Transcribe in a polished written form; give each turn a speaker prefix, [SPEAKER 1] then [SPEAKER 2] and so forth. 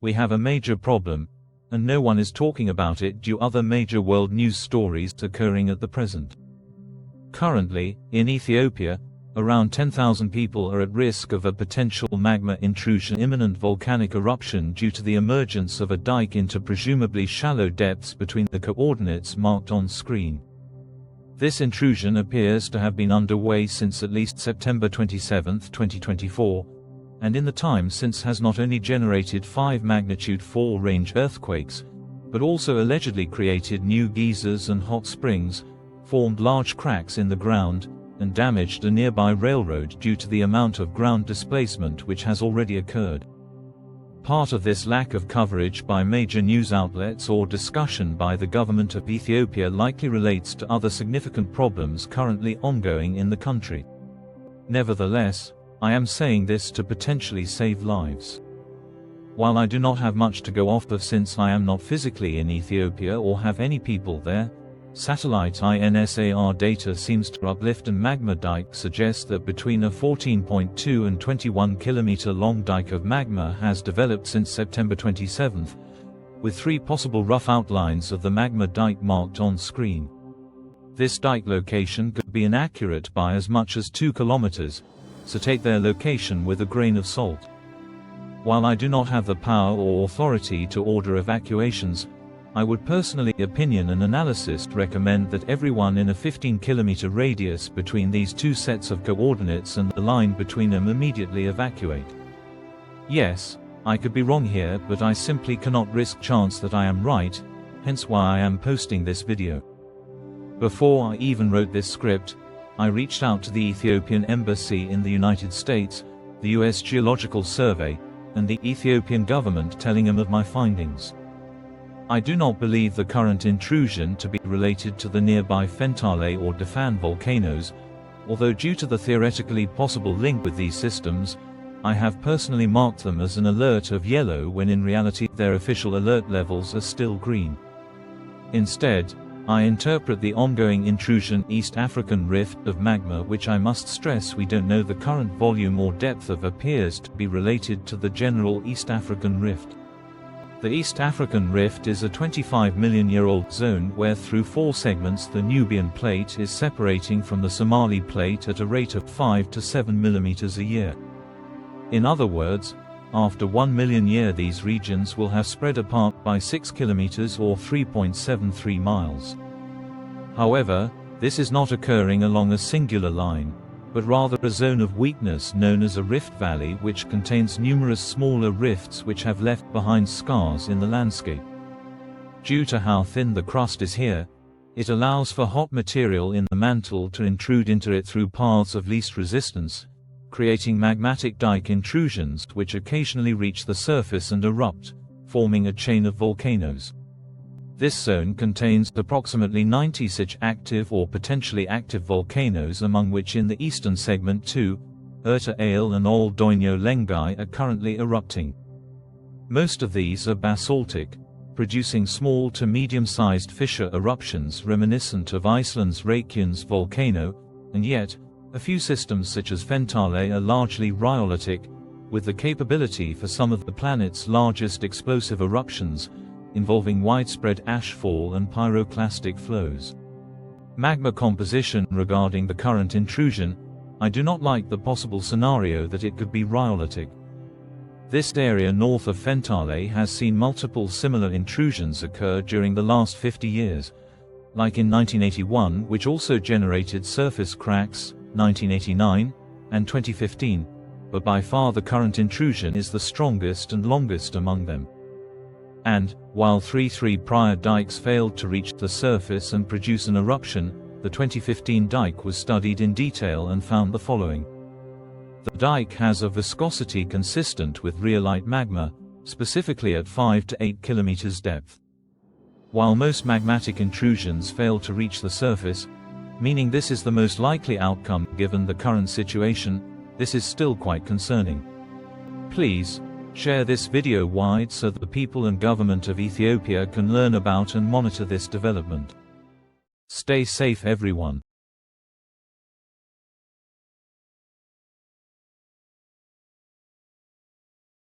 [SPEAKER 1] We have a major problem, and no one is talking about it due to other major world news stories occurring at the present. Currently, in Ethiopia, around 10,000 people are at risk of a potential magma intrusion, imminent volcanic eruption due to the emergence of a dike into presumably shallow depths between the coordinates marked on screen. This intrusion appears to have been underway since at least September 27, 2024, and in the time since has not only generated 5 magnitude 4 range earthquakes, but also allegedly created new geysers and hot springs, formed large cracks in the ground, and damaged a nearby railroad due to the amount of ground displacement which has already occurred. Part of this lack of coverage by major news outlets or discussion by the government of Ethiopia likely relates to other significant problems currently ongoing in the country. Nevertheless, I am saying this to potentially save lives. While I do not have much to go off of since I am not physically in Ethiopia or have any people there, satellite INSAR data seems to uplift, and magma dike suggests that between a 14.2 and 21 km long dike of magma has developed since September 27, with 3 possible rough outlines of the magma dike marked on screen. This dike location could be inaccurate by as much as 2 kilometers, so take their location with a grain of salt. While I do not have the power or authority to order evacuations, I would personally opinion and analysis recommend that everyone in a 15-kilometer radius between these 2 sets of coordinates and the line between them immediately evacuate. Yes, I could be wrong here, but I simply cannot risk chance that I am right, hence why I am posting this video. Before I even wrote this script, I reached out to the Ethiopian Embassy in the United States, the US Geological Survey, and the Ethiopian government, telling them of my findings. I do not believe the current intrusion to be related to the nearby Erta Ale or Dafan volcanoes, although due to the theoretically possible link with these systems, I have personally marked them as an alert of yellow when in reality their official alert levels are still green. Instead, I interpret the ongoing intrusion East African rift of magma, which I must stress we don't know the current volume or depth of, appears to be related to the general East African rift. The East African rift is a 25-million-year-old zone where through 4 segments the Nubian plate is separating from the Somali plate at a rate of 5 to 7 millimeters a year. In other words, after 1 million years these regions will have spread apart by 6 kilometers or 3.73 miles. However, this is not occurring along a singular line, but rather a zone of weakness known as a rift valley, which contains numerous smaller rifts which have left behind scars in the landscape. Due to how thin the crust is here, it allows for hot material in the mantle to intrude into it through paths of least resistance, creating magmatic dike intrusions which occasionally reach the surface and erupt, forming a chain of volcanoes. This zone contains approximately 90 such active or potentially active volcanoes, among which in the eastern segment 2, Erta Ale and Old Doinyo Lengai are currently erupting. Most of these are basaltic, producing small to medium-sized fissure eruptions reminiscent of Iceland's Reykjanes volcano, and yet, a few systems such as Erta Ale are largely rhyolitic, with the capability for some of the planet's largest explosive eruptions, involving widespread ashfall and pyroclastic flows. Magma composition regarding the current intrusion, I do not like the possible scenario that it could be rhyolitic. This area north of Erta Ale has seen multiple similar intrusions occur during the last 50 years, like in 1981, which also generated surface cracks, 1989, and 2015, but by far the current intrusion is the strongest and longest among them. And, while 3 prior dikes failed to reach the surface and produce an eruption, the 2015 dike was studied in detail and found the following. The dike has a viscosity consistent with rhyolite magma, specifically at 5 to 8 kilometers depth. While most magmatic intrusions fail to reach the surface, meaning this is the most likely outcome given the current situation, this is still quite concerning. Please, share this video wide so that the people and government of Ethiopia can learn about and monitor this development. Stay safe everyone.